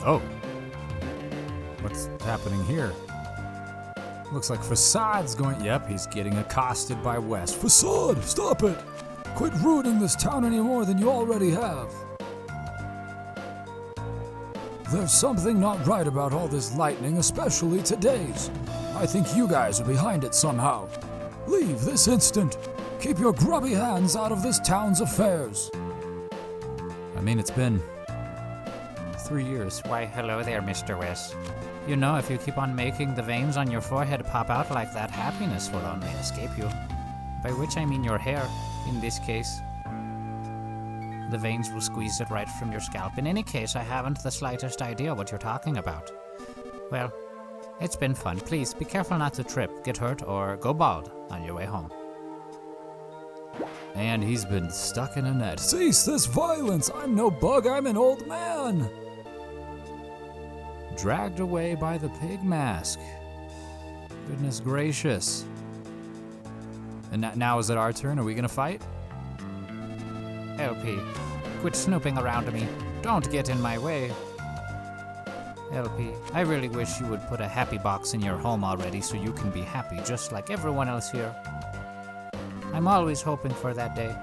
Oh. What's happening here? Looks like Facade's going... Yep, he's getting accosted by Wes. Facade, stop it! Quit ruining this town any more than you already have. There's something not right about all this lightning, especially today's. I think you guys are behind it somehow. Leave this instant. Keep your grubby hands out of this town's affairs. I mean, it's been 3 years. Why, hello there, Mr. Wes. You know, if you keep on making the veins on your forehead pop out like that, happiness will only escape you. By which I mean your hair, in this case. The veins will squeeze it right from your scalp. In any case, I haven't the slightest idea what you're talking about. Well, it's been fun. Please, be careful not to trip, get hurt, or go bald on your way home. And he's been stuck in a net. Cease this violence! I'm no bug, I'm an old man! Dragged away by the pig mask. Goodness gracious. And now is it our turn? Are we gonna fight? LP, quit snooping around me. Don't get in my way. LP, I really wish you would put a happy box in your home already so you can be happy just like everyone else here. I'm always hoping for that day.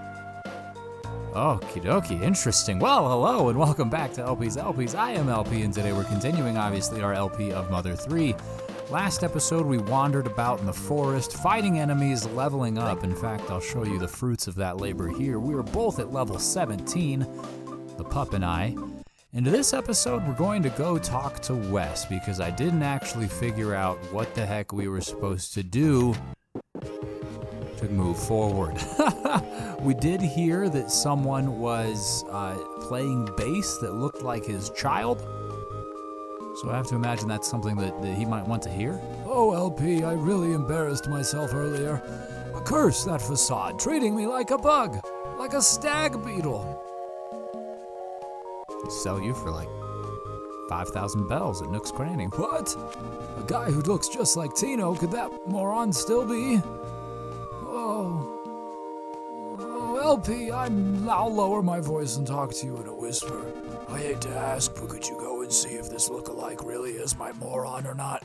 Okie dokie, interesting. Well, hello and welcome back to LP's LPs. I am LP and today we're continuing obviously our LP of Mother 3. Last episode we wandered about in the forest, fighting enemies, leveling up. In fact, I'll show you the fruits of that labor here. We were both at level 17, the pup and I. And this episode we're going to go talk to Wes because I didn't actually figure out what the heck we were supposed to do to move forward. We did hear that someone was playing bass that looked like his child. So I have to imagine that's something that he might want to hear. Oh, LP, I really embarrassed myself earlier. Curse that Facade, treating me like a bug, like a stag beetle. Sell you for like 5,000 bells at Nook's Cranny. What? A guy who looks just like Tino, could that moron still be? Oh, LP, I'll lower my voice and talk to you in a whisper. I hate to ask, but could you go and see if this lookalike really is my moron or not?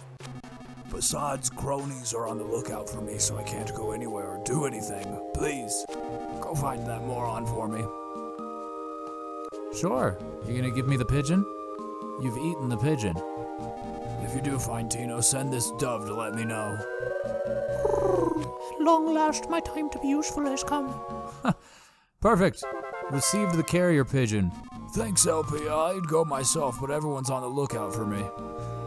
Facade's cronies are on the lookout for me, so I can't go anywhere or do anything. Please, go find that moron for me. Sure. You gonna give me the pigeon? You've eaten the pigeon. If you do find Tino, send this dove to let me know. At long last, my time to be useful has come. Perfect. Received the carrier pigeon. Thanks, LP. I'd go myself, but everyone's on the lookout for me.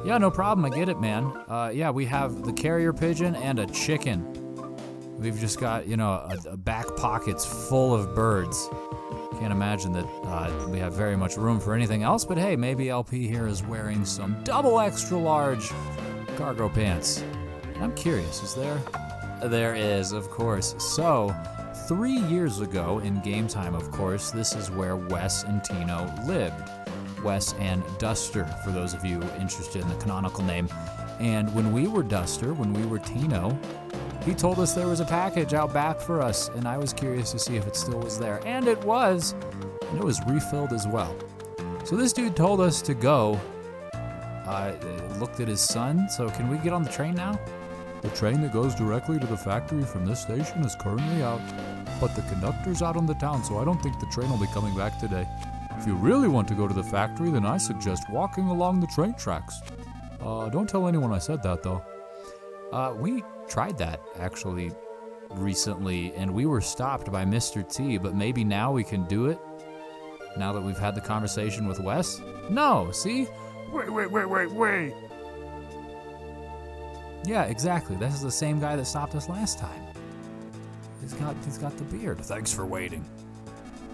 Yeah, no problem. I get it, man. Yeah, we have the carrier pigeon and a chicken. We've just got, a back pockets full of birds. Can't imagine that we have very much room for anything else, but hey, maybe LP here is wearing some double extra large cargo pants. I'm curious, is there? There is, of course. So, 3 years ago, in game time, of course, this is where Wes and Tino lived. Wes and Duster, for those of you interested in the canonical name. And when we were Duster, when we were Tino, he told us there was a package out back for us, and I was curious to see if it still was there. And it was, and it was refilled as well. So this dude told us to go, looked at his son, so can we get on the train now? The train that goes directly to the factory from this station is currently out, but the conductor's out on the town, so I don't think the train will be coming back today. If you really want to go to the factory, then I suggest walking along the train tracks. Don't tell anyone I said that, though. We tried that, actually, recently, and we were stopped by Mr. T, but maybe now we can do it? Now that we've had the conversation with Wes? No, see? Wait. Yeah, exactly. This is the same guy that stopped us last time. He's got the beard. Thanks for waiting.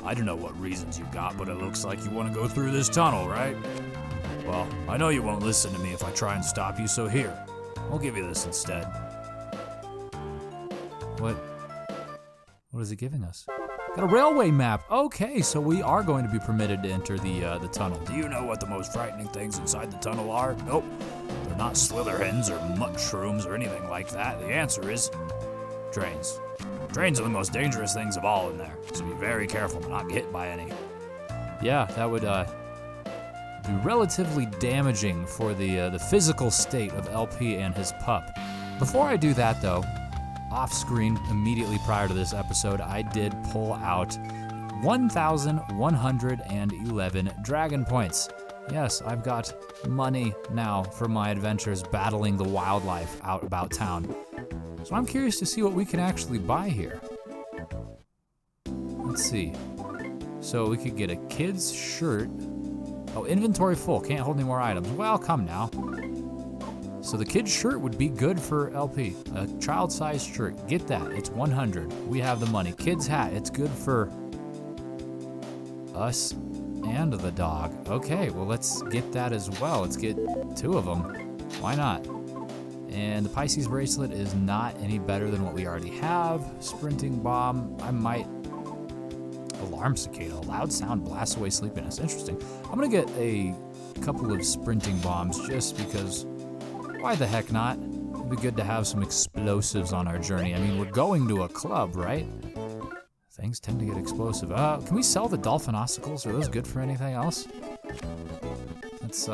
I don't know what reasons you got, but it looks like you want to go through this tunnel, right? Well, I know you won't listen to me if I try and stop you, so here. I'll give you this instead. What is it giving us? Got a railway map. Okay, so we are going to be permitted to enter the tunnel. Do you know what the most frightening things inside the tunnel are? Nope. They're not slitherhens or mushrooms or anything like that. The answer is trains. Trains are the most dangerous things of all in there, so be very careful to not get hit by any. Yeah, that would be relatively damaging for the physical state of LP and his pup. Before I do that, though, off screen, immediately prior to this episode, I did pull out 1,111 dragon points. Yes, I've got money now for my adventures battling the wildlife out about town. So I'm curious to see what we can actually buy here. Let's see. So we could get a kid's shirt. Oh, inventory full, can't hold any more items. Well, come now. So the kid's shirt would be good for LP. A child-sized shirt, get that, it's 100. We have the money. Kid's hat, it's good for us and the dog. Okay, well, let's get that as well. Let's get 2 of them. Why not? And the Pisces bracelet is not any better than what we already have. Sprinting bomb, I might. Alarm cicada, loud sound blasts away sleepiness. Interesting. I'm gonna get a couple of sprinting bombs just because, why the heck not? It'd be good to have some explosives on our journey. I mean, we're going to a club, right? Things tend to get explosive. Can we sell the dolphin ossicles? Are those good for anything else? Let's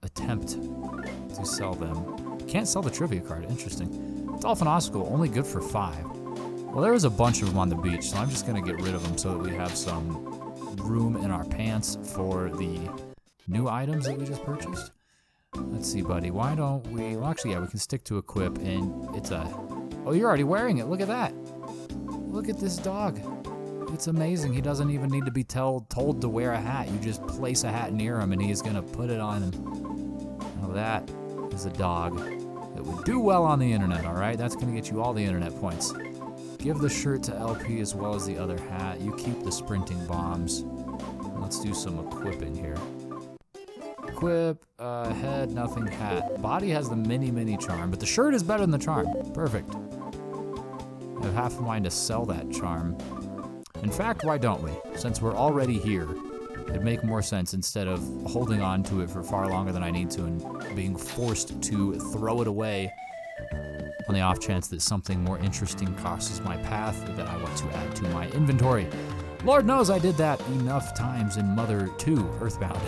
attempt to sell them. Can't sell the trivia card, interesting. Dolphin ossicle, only good for 5. Well, there is a bunch of them on the beach, so I'm just gonna get rid of them so that we have some room in our pants for the new items that we just purchased. Let's see, buddy, why don't we, well, actually, yeah, we can stick to equip, and it's a, oh, you're already wearing it, look at that. Look at this dog. It's amazing. He doesn't even need to be told to wear a hat. You just place a hat near him and he's gonna put it on him. Now that is a dog that would do well on the internet, all right? That's gonna get you all the internet points. Give the shirt to LP as well as the other hat. You keep the sprinting bombs. Let's do some equipping here. Equip, head, nothing, hat. Body has the mini charm, but the shirt is better than the charm. Perfect. I have half a mind to sell that charm. In fact, why don't we? Since we're already here, it'd make more sense instead of holding on to it for far longer than I need to and being forced to throw it away on the off chance that something more interesting crosses my path that I want to add to my inventory. Lord knows I did that enough times in Mother 2, EarthBound.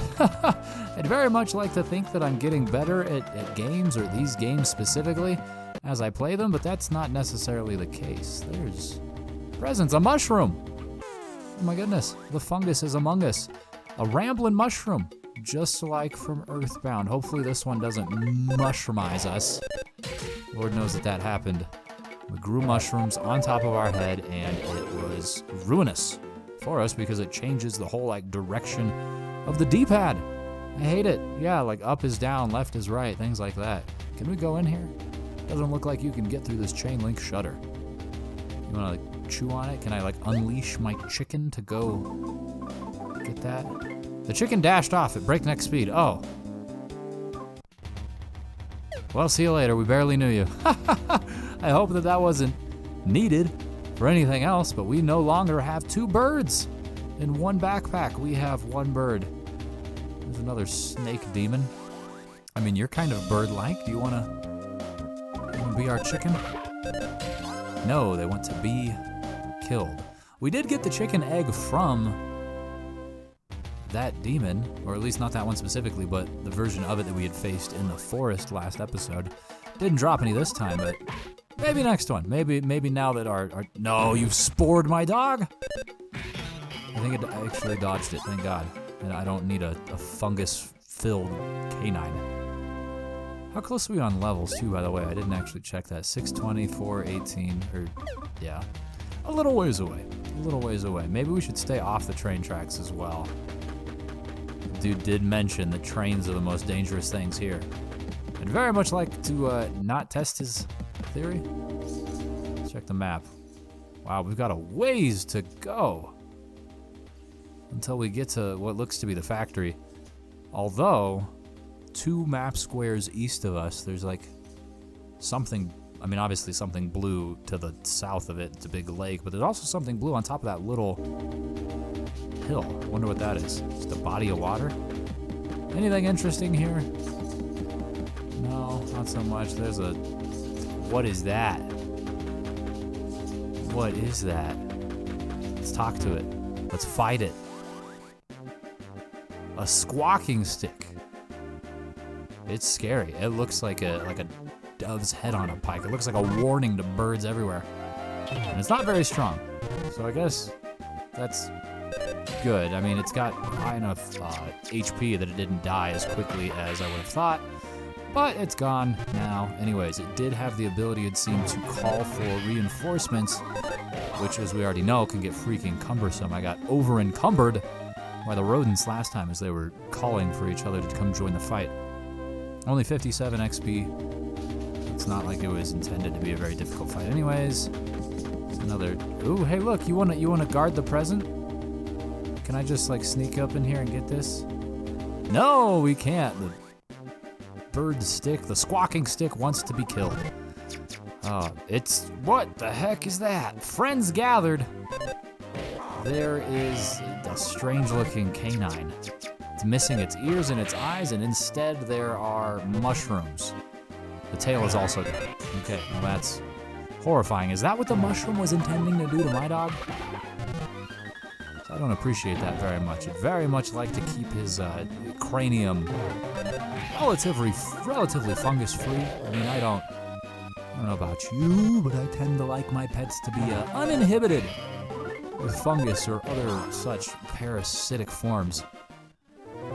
I'd very much like to think that I'm getting better at games, or these games specifically, as I play them, but that's not necessarily the case. There's presents, a mushroom. Oh my goodness, the fungus is among us. A rambling mushroom, just like from EarthBound. Hopefully this one doesn't mushroomize us. Lord knows that happened. We grew mushrooms on top of our head, and it was ruinous for us because it changes the whole direction of the D-pad. I hate it. Yeah, up is down, left is right, things like that. Can we go in here? Doesn't look like you can get through this chain link shutter. You wanna chew on it? Can I unleash my chicken to go get that? The chicken dashed off at breakneck speed. Oh. Well, see you later. We barely knew you. I hope that wasn't needed for anything else, but we no longer have 2 birds in one backpack. We have 1 bird. There's another snake demon. I mean, you're kind of bird-like. Do you wanna be our chicken? No, they want to be killed. We did get the chicken egg from that demon, or at least not that one specifically, but the version of it that we had faced in the forest last episode. Didn't drop any this time, but maybe next one. Maybe now that our no, you've spored my dog. I think it actually dodged it, thank God. And I don't need a fungus-filled canine. How close are we on levels, too, by the way? I didn't actually check that. 620, 418, or, yeah. A little ways away. Maybe we should stay off the train tracks as well. Dude did mention that trains are the most dangerous things here. I'd very much like to not test his theory. Let's check the map. Wow, we've got a ways to go until we get to what looks to be the factory. Although, 2 map squares east of us, there's something, I mean, obviously something blue to the south of it. It's a big lake, but there's also something blue on top of that little hill. I wonder what that is. Just a body of water? Anything interesting here? No, not so much. There's a... What is that? What is that? Let's talk to it. Let's fight it. A squawking stick. It's scary. It looks like a dove's head on a pike. It looks like a warning to birds everywhere. And it's not very strong. So I guess that's good. I mean, it's got high enough HP that it didn't die as quickly as I would have thought. But it's gone now. Anyways, it did have the ability, it seemed, to call for reinforcements, which, as we already know, can get freaking cumbersome. I got over-encumbered by the rodents last time as they were calling for each other to come join the fight. Only 57 XP. It's not like it was intended to be a very difficult fight anyways. It's another... Ooh, hey look, you wanna guard the present? Can I just like sneak up in here and get this? No, we can't. The bird stick, the squawking stick wants to be killed. It's... What the heck is that? Friends gathered. There is a strange-looking canine. It's missing its ears and its eyes, and instead there are mushrooms. The tail is also dead. Okay, well that's horrifying. Is that what the mushroom was intending to do to my dog? I don't appreciate that very much. I'd very much like to keep his cranium relatively fungus-free. I mean, I don't know about you, but I tend to like my pets to be uninhibited with fungus or other such parasitic forms.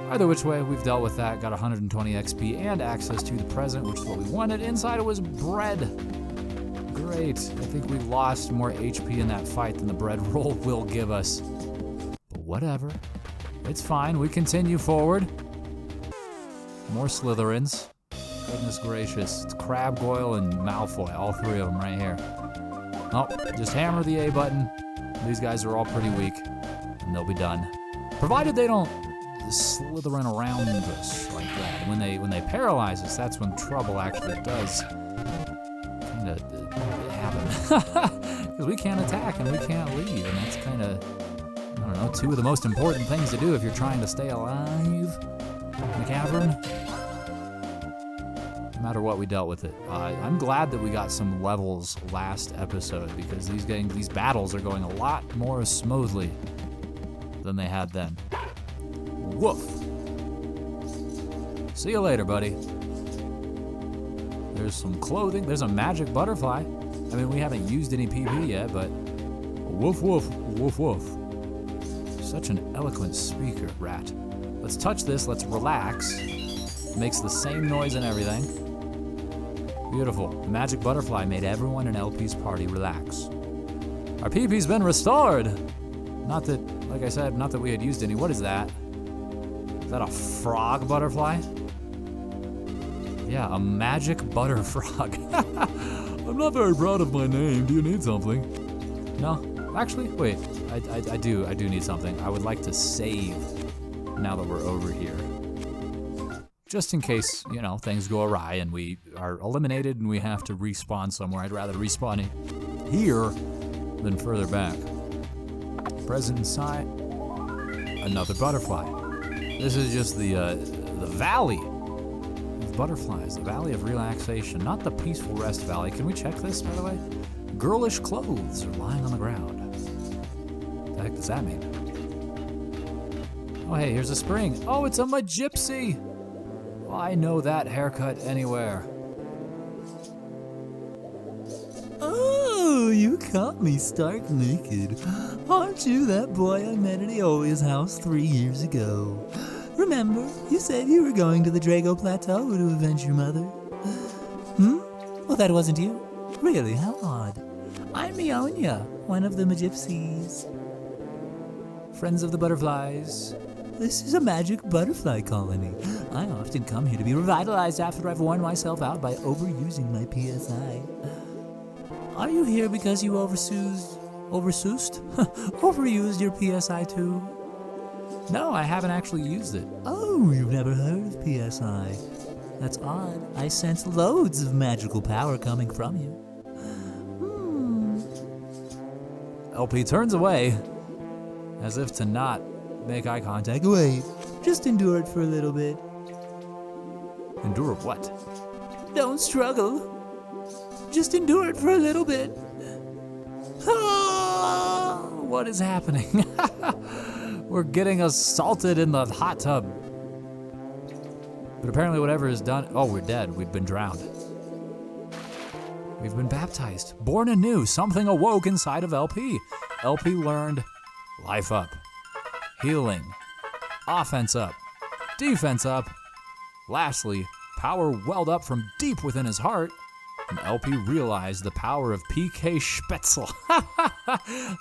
Either which way, we've dealt with that, got 120 XP and access to the present, which is what we wanted. Inside it was bread. Great. I think we lost more HP in that fight than the bread roll will give us. But whatever. It's fine. We continue forward. More Slytherins. Goodness gracious. It's Crabgoyle and Malfoy, all three of them right here. Oh, just hammer the A button. These guys are all pretty weak, and they'll be done. Provided they don't Slytherin around us like that. When they paralyze us, that's when trouble actually does kind of happen. Because we can't attack and we can't leave, and that's kind of, I don't know, two of the most important things to do if you're trying to stay alive in the cavern. No matter what, we dealt with it. I'm glad that we got some levels last episode because these battles are going a lot more smoothly than they had then. Woof. See you later, buddy. There's some clothing. There's a magic butterfly. I mean, we haven't used any PP yet, but woof, woof, woof, woof. Such an eloquent speaker, rat. Let's touch this. Let's relax. Makes the same noise and everything. Beautiful. The magic butterfly made everyone in LP's party relax. Our PP's been restored. Not that, like I said, not that we had used any. What is that? Is that a frog butterfly? Yeah, a magic butter frog. I'm not very proud of my name. Do you need something? No? Actually, wait. I do need something. I would like to save now that we're over here. Just in case, you know, things go awry and we are eliminated and we have to respawn somewhere. I'd rather respawn here than further back. Present inside. Another butterfly. This is just the valley of butterflies, the valley of relaxation, not the peaceful rest valley. Can we check this, by the way? Girlish clothes are lying on the ground. What the heck does that mean? Oh, hey, here's a spring. Oh, it's a gypsy. Well, I know that haircut anywhere. Oh, you caught me stark naked. Aren't you that boy I met at Aeolia's house 3 years ago? Remember, you said you were going to the Drago Plateau to avenge your mother. Well, that wasn't you. Really, how odd. I'm Ionia, one of the Magypsies. Friends of the butterflies. This is a magic butterfly colony. I often come here to be revitalized after I've worn myself out by overusing my PSI. Are you here because you overused your PSI too? No, I haven't actually used it. Oh, you've never heard of PSI. That's odd. I sense loads of magical power coming from you. LP turns away, as if to not make eye contact. Wait, just endure it for a little bit. Endure what? Don't struggle. Just endure it for a little bit. What is happening? We're getting assaulted in the hot tub. But apparently whatever is done, oh, we're dead. We've been drowned. We've been baptized, born anew. Something awoke inside of LP. LP learned life up, healing, offense up, defense up. Lastly, power welled up from deep within his heart, and LP realized the power of PK Spätzle.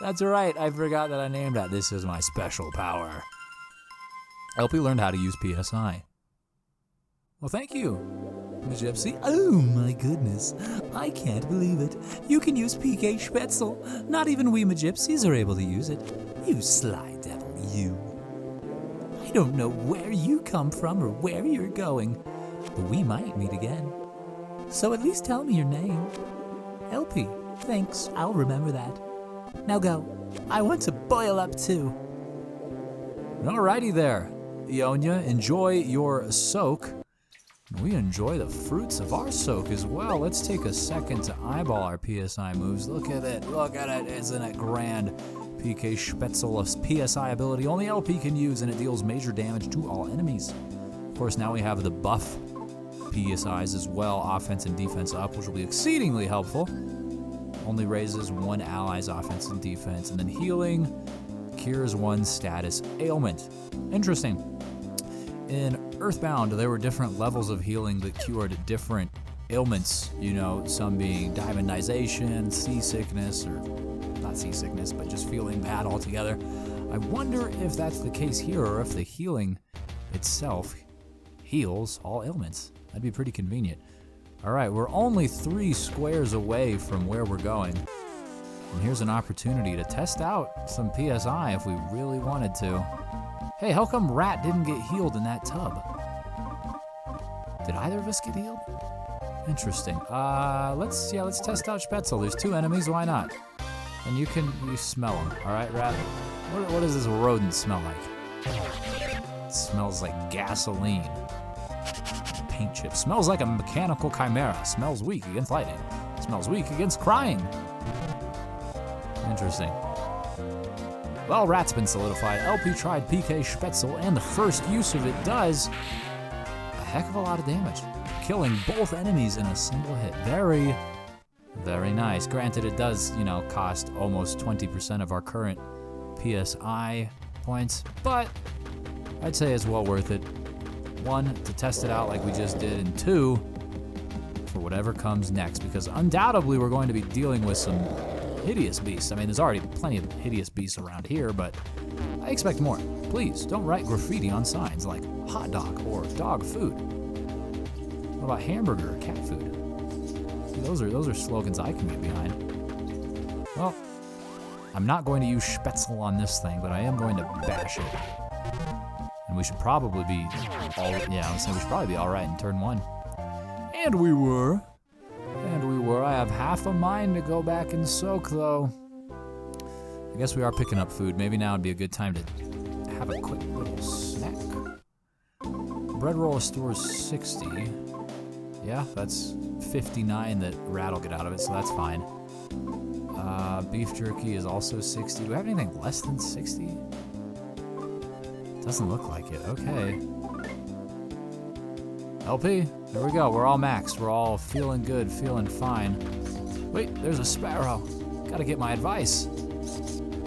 That's right, I forgot that I named that. This is my special power. LP learned how to use PSI. Well, thank you, Gypsy. Oh my goodness, I can't believe it. You can use PK Spätzle. Not even we Magypsies are able to use it. You sly devil, you. I don't know where you come from or where you're going, but we might meet again. So at least tell me your name. LP, thanks, I'll remember that. Now go. I want to boil up too. Alrighty there, Ionia, enjoy your soak. We enjoy the fruits of our soak as well. Let's take a second to eyeball our PSI moves. Look at it, isn't it grand? PK Spätzle's PSI ability only LP can use, and it deals major damage to all enemies. Of course, now we have the buff PSIs as well, offense and defense up, which will be exceedingly helpful. Only raises one ally's offense and defense, and then healing cures one status ailment. Interesting. In EarthBound, there were different levels of healing that cured different ailments, you know, some being diamondization, seasickness, or not seasickness, but just feeling bad altogether. I wonder if that's the case here, or if the healing itself heals all ailments. That'd be pretty convenient. All right, we're only 3 squares away from where we're going. And here's an opportunity to test out some PSI if we really wanted to. Hey, how come Rat didn't get healed in that tub? Did either of us get healed? Interesting. Let's test out Spätzle. There's 2 enemies, why not? And you smell them, all right, Rat? What does this rodent smell like? It smells like gasoline. Paint chip. Smells like a mechanical chimera. Smells weak against lighting. Smells weak against crying. Interesting. Well, Rat's been solidified. LP tried PK Spätzle, and the first use of it does a heck of a lot of damage, killing both enemies in a single hit. Very, very nice. Granted, it does, cost almost 20% of our current PSI points, but I'd say it's well worth it. 1, to test it out like we just did, and 2, for whatever comes next, because undoubtedly we're going to be dealing with some hideous beasts. I mean, there's already plenty of hideous beasts around here, but I expect more. Please, don't write graffiti on signs like hot dog or dog food. What about hamburger or cat food? See, those are slogans I can get behind. Well, I'm not going to use Spätzle on this thing, but I am going to bash it. And we should probably be all right in turn 1. And we were. I have half a mind to go back and soak, though. I guess we are picking up food. Maybe now would be a good time to have a quick little snack. Bread roll restores 60. Yeah, that's 59 that Rat will get out of it, so that's fine. Beef jerky is also 60. Do we have anything less than 60? Doesn't look like it. Okay. LP, there we go. We're all maxed. We're all feeling good, feeling fine. Wait, there's a sparrow. Gotta get my advice.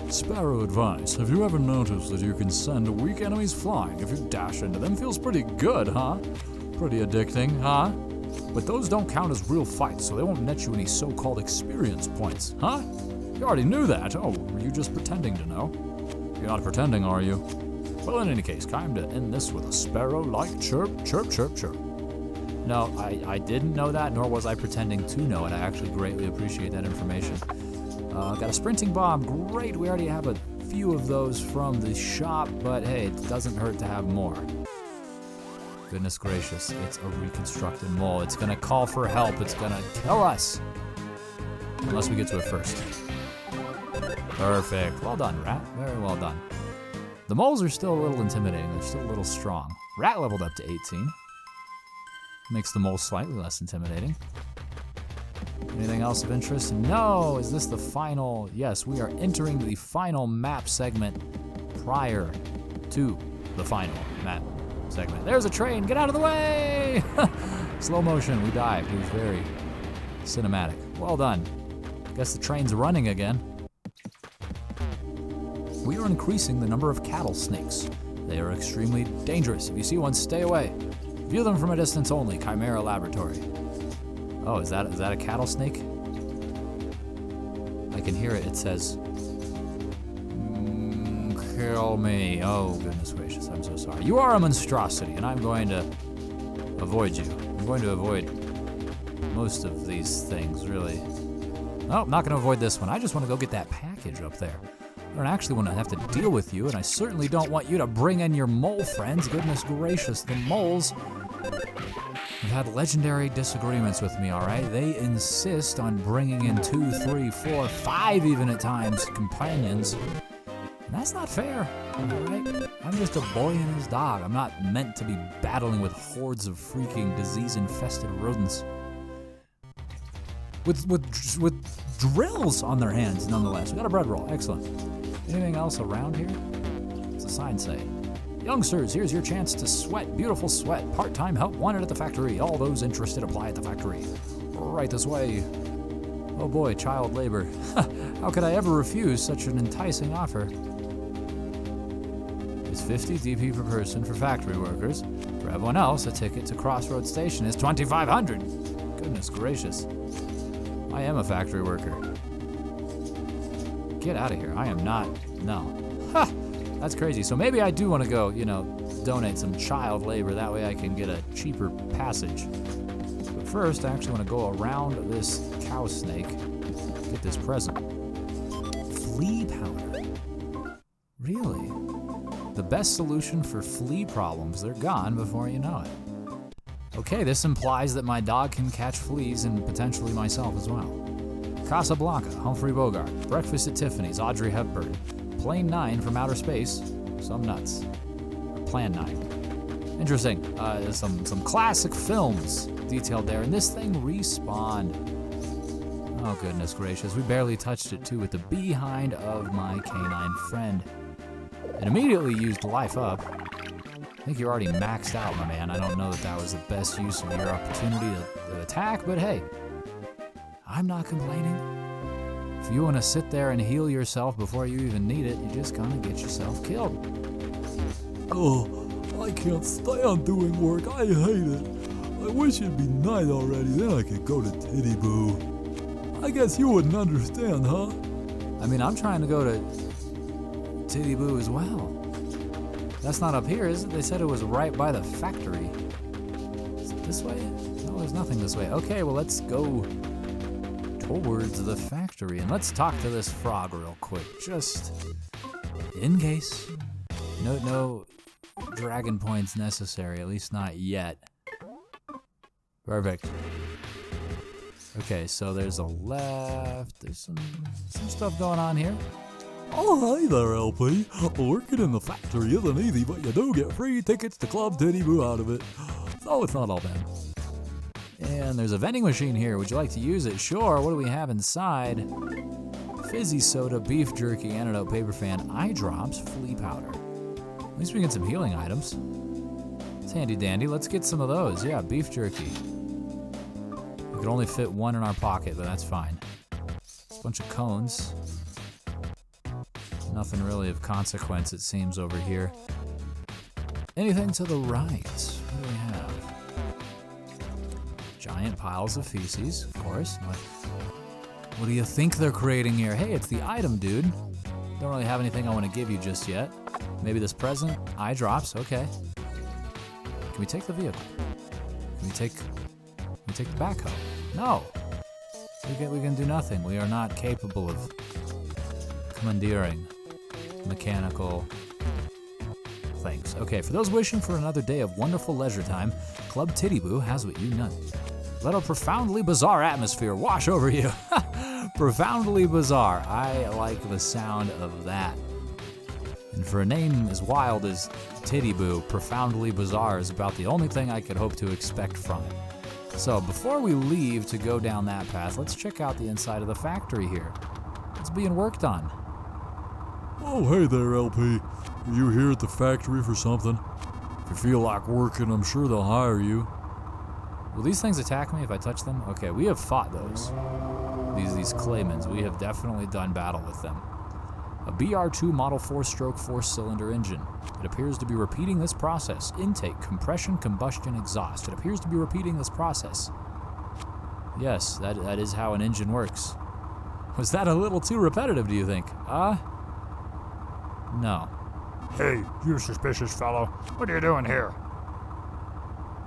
Sparrow advice. Have you ever noticed that you can send weak enemies flying if you dash into them? Feels pretty good, huh? Pretty addicting, huh? But those don't count as real fights, so they won't net you any so-called experience points, huh? You already knew that. Oh, were you just pretending to know? You're not pretending, are you? Well, in any case, time to end this with a sparrow-like chirp, chirp, chirp, chirp. No, I didn't know that, nor was I pretending to know it. I actually greatly appreciate that information. Got a sprinting bomb. Great, we already have a few of those from the shop, but hey, it doesn't hurt to have more. Goodness gracious, it's a reconstructed mole. It's gonna call for help. It's gonna kill us. Unless we get to it first. Perfect. Well done, Rat. Very well done. The moles are still a little intimidating. They're still a little strong. Rat leveled up to 18. Makes the mole slightly less intimidating. Anything else of interest? No! Is this the final? Yes, we are entering the final map segment prior to the final map segment. There's a train. Get out of the way! Slow motion. We dive. It was very cinematic. Well done. Guess the train's running again. We are increasing the number of cattle snakes. They are extremely dangerous. If you see one, stay away. View them from a distance only. HAL Laboratory. Oh, is that a cattle snake? I can hear it. It says, kill me. Oh, goodness gracious. I'm so sorry. You are a monstrosity, and I'm going to avoid you. I'm going to avoid most of these things, really. Oh, I'm not going to avoid this one. I just want to go get that package up there. I don't actually want to have to deal with you, and I certainly don't want you to bring in your mole friends. Goodness gracious, the moles have had legendary disagreements with me, all right? They insist on bringing in 2, 3, 4, 5 even at times companions. And that's not fair, all right? I'm just a boy and his dog. I'm not meant to be battling with hordes of freaking disease-infested rodents. With drills on their hands, nonetheless. We got a bread roll, excellent. Anything else around here? What's the sign say? Youngsters, here's your chance to sweat, beautiful sweat. Part-time help wanted at the factory. All those interested apply at the factory. Right this way. Oh boy, child labor. How could I ever refuse such an enticing offer? It's 50 DP per person for factory workers. For everyone else, a ticket to Crossroads Station is 2,500. Goodness gracious. I am a factory worker. Get out of here. I am not. No. Ha! That's crazy. So maybe I do want to go, donate some child labor. That way I can get a cheaper passage. But first, I actually want to go around this cow snake. Get this present. Flea powder. Really? The best solution for flea problems. They're gone before you know it. Okay, this implies that my dog can catch fleas and potentially myself as well. Casablanca, Humphrey Bogart, Breakfast at Tiffany's, Audrey Hepburn, Plane 9 from outer space, some nuts. Plan 9. Interesting. Some classic films detailed there, and this thing respawned. Oh goodness gracious, we barely touched it too with the behind of my canine friend. It immediately used life up. I think you're already maxed out, my man. I don't know that was the best use of your opportunity to attack, but hey, I'm not complaining. If you want to sit there and heal yourself before you even need it, you're just gonna get yourself killed. Oh, I can't stand doing work. I hate it. I wish it'd be night already, then I could go to Titty Boo. I guess you wouldn't understand, huh? I mean, I'm trying to go to Titty Boo as well. That's not up here, is it? They said it was right by the factory. Is it this way? No, there's nothing this way. Okay, well, let's go towards the factory, and let's talk to this frog real quick, just in case. No dragon points necessary, at least not yet. Perfect. Okay, so there's a left. There's some stuff going on here. Oh, hi there, LP. Working in the factory isn't easy, but you do get free tickets to Club Titty Boo out of it. So it's not all bad. And there's a vending machine here. Would you like to use it? Sure. What do we have inside? Fizzy soda, beef jerky, antidote, paper fan, eye drops, flea powder. At least we get some healing items. It's handy dandy. Let's get some of those. Yeah, beef jerky. We could only fit one in our pocket, but that's fine. A bunch of cones. Nothing really of consequence, it seems, over here. Anything to the right? What do we have? Giant piles of feces, of course. What do you think they're creating here? Hey, it's the item, dude. Don't really have anything I want to give you just yet. Maybe this present? Eye drops, okay. Can we take the vehicle? Can we take the backhoe? No. We can do nothing. We are not capable of commandeering mechanical things. Okay, for those wishing for another day of wonderful leisure time, Club Titty Boo has what you need. Let a profoundly bizarre atmosphere wash over you. Profoundly bizarre. I like the sound of that. And for a name as wild as Titty Boo, profoundly bizarre is about the only thing I could hope to expect from it. So before we leave to go down that path, let's check out the inside of the factory here. It's being worked on. Oh, hey there, LP. Are you here at the factory for something? If you feel like working, I'm sure they'll hire you. Will these things attack me if I touch them? Okay, we have fought those. These Claymans, we have definitely done battle with them. A BR2 Model 4-stroke 4-cylinder engine. It appears to be repeating this process. Intake, compression, combustion, exhaust. It appears to be repeating this process. Yes, that is how an engine works. Was that a little too repetitive, do you think? No. Hey, you suspicious fellow. What are you doing here?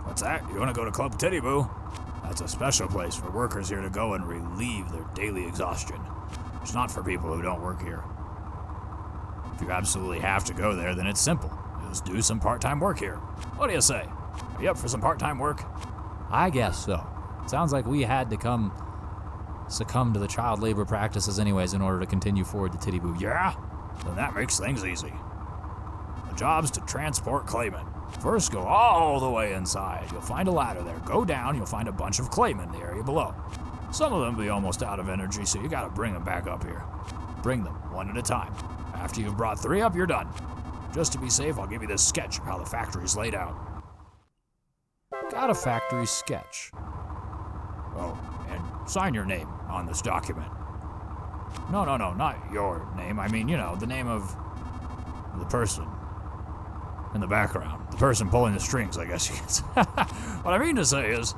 What's that? You want to go to Club Titty Boo? That's a special place for workers here to go and relieve their daily exhaustion. It's not for people who don't work here. If you absolutely have to go there, then it's simple. Just do some part-time work here. What do you say? Are you up for some part-time work? I guess so. Sounds like we had to succumb to the child labor practices anyways in order to continue forward to Titty Boo. Yeah? Then that makes things easy. The job's to transport Clayman. First, go all the way inside. You'll find a ladder there. Go down, you'll find a bunch of Clayman in the area below. Some of them be almost out of energy, so you gotta bring them back up here. Bring them, one at a time. After you've brought 3 up, you're done. Just to be safe, I'll give you this sketch of how the factory's laid out. Got a factory sketch. Oh, and sign your name on this document. No, not your name. I mean, the name of the person in the background. The person pulling the strings, I guess you could say. What I mean to say is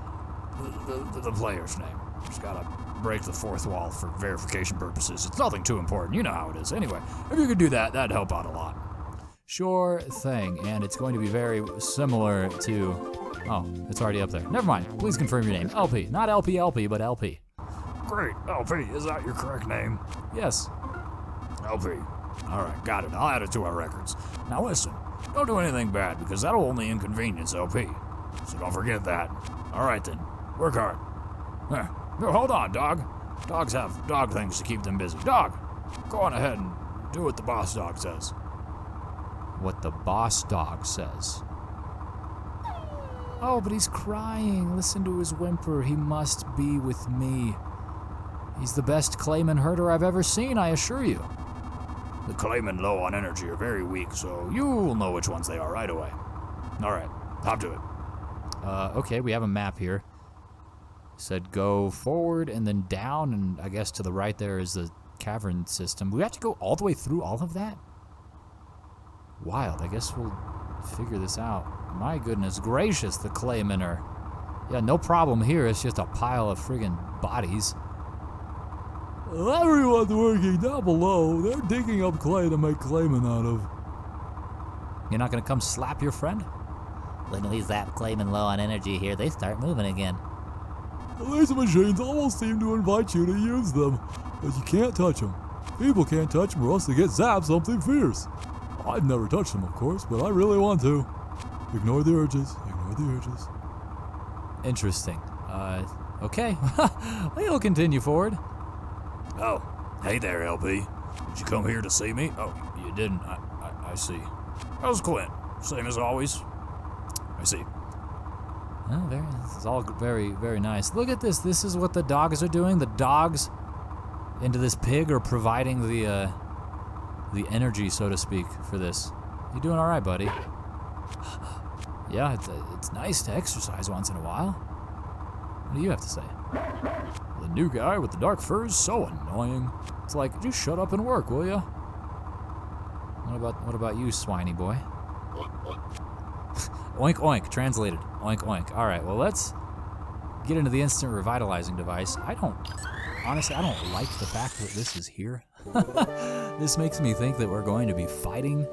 the player's name. Just gotta break the fourth wall for verification purposes. It's nothing too important. You know how it is. Anyway, if you could do that, that'd help out a lot. Sure thing, and it's going to be very similar to... Oh, it's already up there. Never mind. Please confirm your name. LP. Not LP, but LP. Great, LP, is that your correct name? Yes. LP. Alright, got it. I'll add it to our records. Now listen, don't do anything bad because that'll only inconvenience LP. So don't forget that. Alright then, work hard. No, hold on, dog. Dogs have dog things to keep them busy. Dog, go on ahead and do what the boss dog says. What the boss dog says. Oh, but he's crying. Listen to his whimper. He must be with me. He's the best Clayman herder I've ever seen, I assure you. The Claymen low on energy are very weak, so you'll know which ones they are right away. Alright, hop to it. Okay, we have a map here. Said go forward and then down, and I guess to the right there is the cavern system. We have to go all the way through all of that? Wild. I guess we'll figure this out. My goodness gracious, the Claymen are... Yeah, no problem here. It's just a pile of friggin' bodies. Everyone's working down below. They're digging up clay to make Clayman out of. You're not gonna come slap your friend? When we zap Clayman low on energy here, they start moving again. These machines almost seem to invite you to use them, but you can't touch them. People can't touch them or else they get zapped something fierce. I'd never touch them, of course, but I really want to. Ignore the urges. Ignore the urges. Interesting. Okay. We'll continue forward. Oh, hey there, LP. Did you come here to see me? Oh, you didn't. I see. How's Clint? Same as always. I see. Oh, this is all very, very nice. Look at this. This is what the dogs are doing. The dogs into this pig are providing the energy, so to speak, for this. You doing all right, buddy? Yeah, it's nice to exercise once in a while. What do you have to say? The new guy with the dark fur is so annoying. It's like, just shut up and work, will ya? What about you, swiney boy? Oink oink, translated. Oink oink. Alright, well let's get into the instant revitalizing device. Honestly, I don't like the fact that this is here. This makes me think that we're going to be fighting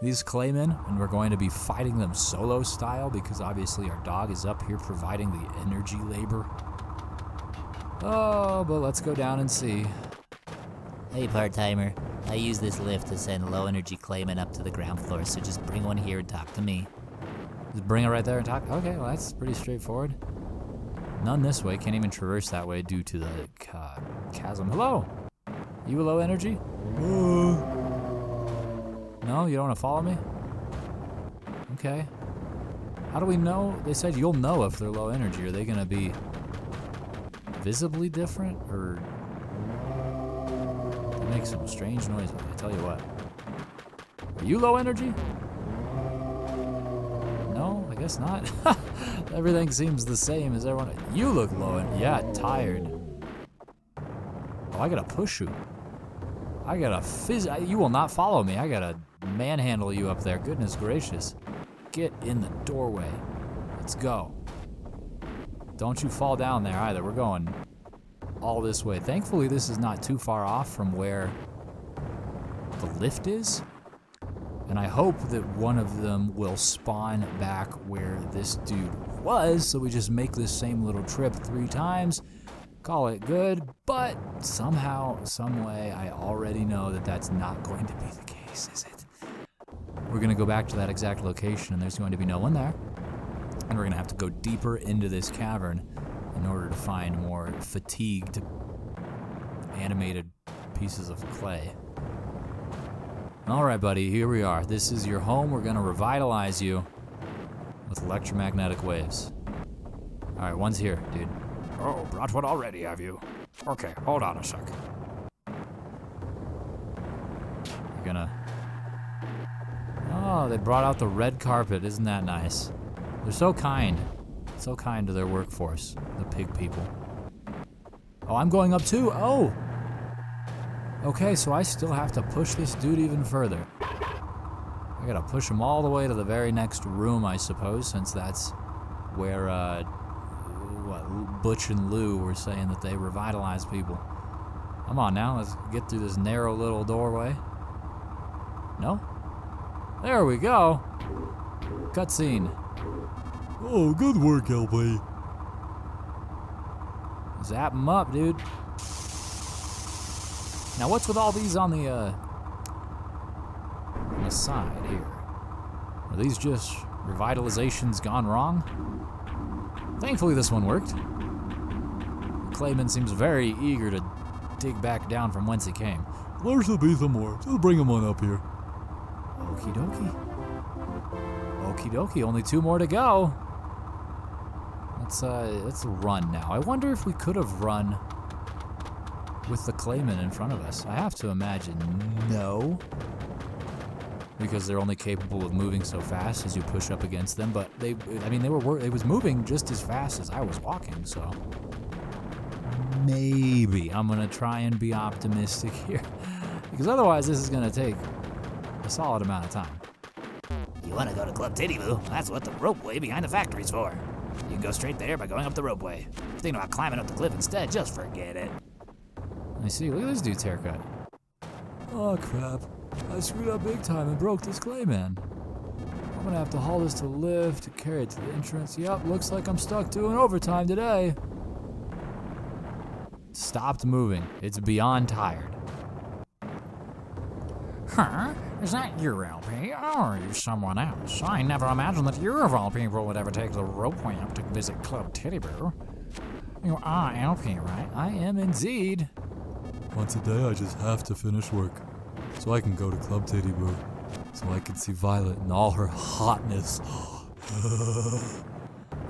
these Claymen, and we're going to be fighting them solo style, because obviously our dog is up here providing the energy labor. Oh, but let's go down and see. Hey, part-timer. I use this lift to send low-energy Clayman up to the ground floor, so just bring one here and talk to me. Just bring it right there and talk? Okay, well that's pretty straightforward. None this way, can't even traverse that way due to the chasm. Hello? You a low energy? No, you don't want to follow me? Okay. How do we know? They said you'll know if they're low energy. Are they going to be visibly different, or they make some strange noises? I tell you what. Are you low energy? No, I guess not. Everything seems the same as everyone. You look low and yeah, tired. Oh, I gotta push you. I gotta you will not follow me. I gotta manhandle you up there. Goodness gracious. Get in the doorway. Let's go. Don't you fall down there either. We're going all this way. Thankfully, this is not too far off from where the lift is. And I hope that one of them will spawn back where this dude was, so we just make this same little trip 3 times, call it good, but somehow, some way, I already know that that's not going to be the case, is it? We're gonna go back to that exact location, and there's going to be no one there, and we're gonna have to go deeper into this cavern in order to find more fatigued, animated pieces of clay. All right, buddy, here we are. This is your home. We're gonna revitalize you with electromagnetic waves. All right, one's here, dude. Oh, brought one already, have you? Okay, hold on a sec. You're gonna... Oh, they brought out the red carpet. Isn't that nice? They're so kind. So kind to their workforce, the pig people. Oh, I'm going up too. Oh! Okay, so I still have to push this dude even further. I gotta push him all the way to the very next room, I suppose, since that's where, Butch and Lou were saying that they revitalize people. Come on now, let's get through this narrow little doorway. No? There we go. Cutscene. Oh, good work, LP. Zap him up, dude. Now, what's with all these on the side here? Are these just revitalizations gone wrong? Thankfully, this one worked. The Clayman seems very eager to dig back down from whence he came. There's to be some more. Just bring them on up here. Okie dokie. Okie dokie, only 2 more to go. Let's run now. I wonder if we could have run with the Clayman in front of us. I have to imagine no, because they're only capable of moving so fast as you push up against them. But it was moving just as fast as I was walking. So maybe I'm gonna try and be optimistic here, because otherwise this is gonna take a solid amount of time. You want to go to Club Titty Boo? That's what the ropeway behind the factory's for. You can go straight there by going up the ropeway. If you're thinking about climbing up the cliff instead, just forget it. I see. Look at this dude's haircut. Oh crap! I screwed up big time and broke this Clayman. I'm gonna have to haul this to the lift to carry it to the entrance. Yep, looks like I'm stuck doing overtime today. Stopped moving. It's beyond tired. Huh? Is that you, LP? Or are you someone else? I never imagined that you of all people would ever take the ropeway up to visit Club Titty Boo. You are LP, right? I am indeed. Once a day, I just have to finish work, so I can go to Club Titty Boo, so I can see Violet in all her hotness.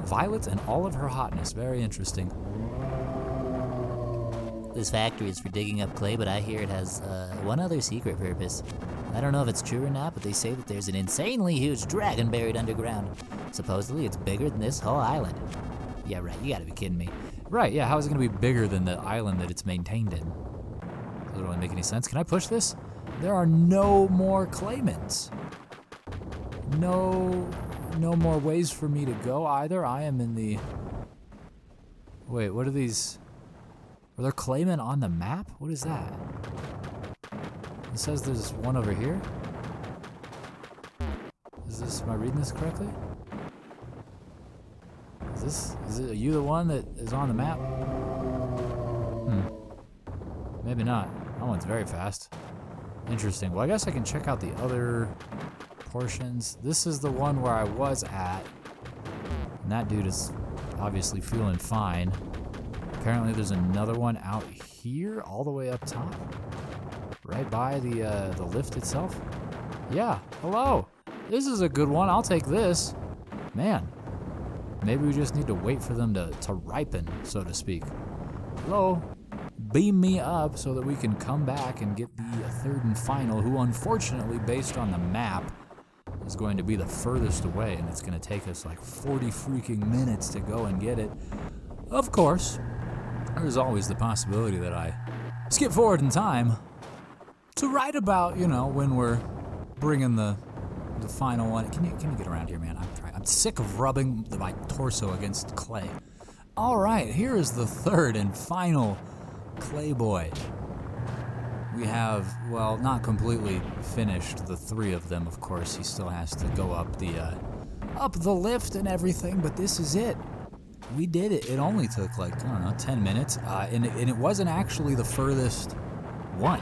Violet and all of her hotness. Very interesting. This factory is for digging up clay, but I hear it has one other secret purpose. I don't know if it's true or not, but they say that there's an insanely huge dragon buried underground. Supposedly, it's bigger than this whole island. Yeah, right, you gotta be kidding me. Right, yeah, how is it gonna be bigger than the island that it's maintained in? Doesn't really make any sense. Can I push this? There are no more Claymans. No more ways for me to go either. I am in the... Wait, what are these? Are there Claymen on the map? What is that? It says there's one over here. Am I reading this correctly? Are you the one that is on the map? Maybe not. That one's very fast. Interesting. Well, I guess I can check out the other portions. This is the one where I was at. And that dude is obviously feeling fine. Apparently there's another one out here, all the way up top. Right by the lift itself. Yeah, hello. This is a good one. I'll take this. Man, maybe we just need to wait for them to ripen, so to speak. Hello. Beam me up so that we can come back and get the third and final, who unfortunately, based on the map, is going to be the furthest away, and it's going to take us like 40 freaking minutes to go and get it. Of course, there's always the possibility that I skip forward in time to right about, when we're bringing the final one. Can you get around here, man? I'm sick of rubbing my torso against clay. All right, here is the third and final clay boy. We have, well, not completely finished the three of them, of course. He still has to go up the lift and everything, but this is it. We did it. It only took 10 minutes, and it wasn't actually the furthest one.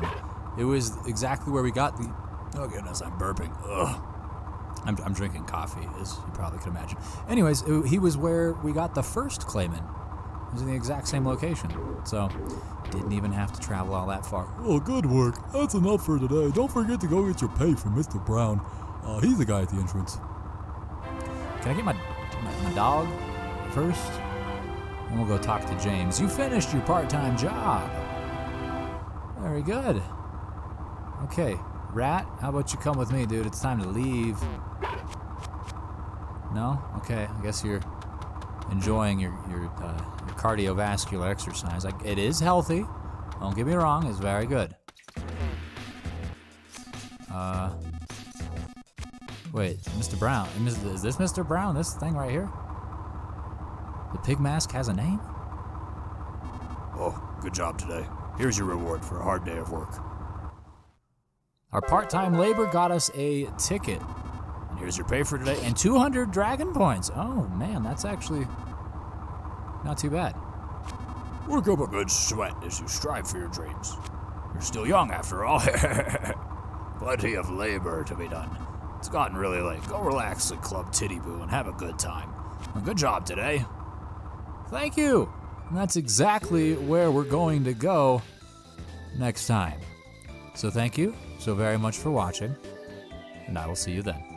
It was exactly where we got the, oh goodness, I'm burping. Ugh. I'm drinking coffee, as you probably can imagine. Anyways, he was where we got the first Clayman. It was in the exact same location, so didn't even have to travel all that far. Oh, good work. That's enough for today. Don't forget to go get your pay from Mr. Brown. He's the guy at the entrance. Can I get my dog first? And we'll go talk to James. You finished your part-time job. Very good. Okay, Rat, how about you come with me, dude? It's time to leave. No? Okay, I guess you're enjoying your cardiovascular exercise. It is healthy. Don't get me wrong. It's very good. Wait, Mr. Brown. Is this Mr. Brown? This thing right here? The pig mask has a name? Oh, good job today. Here's your reward for a hard day of work. Our part-time labor got us a ticket. And here's your pay for today. And 200 dragon points. Oh, man, that's actually not too bad. Work up a good sweat as you strive for your dreams. You're still young after all. Plenty of labor to be done. It's gotten really late. Go relax at Club Titty Boo and have a good time. Well, good job today. Thank you. And that's exactly where we're going to go next time. So thank you so very much for watching, and I will see you then.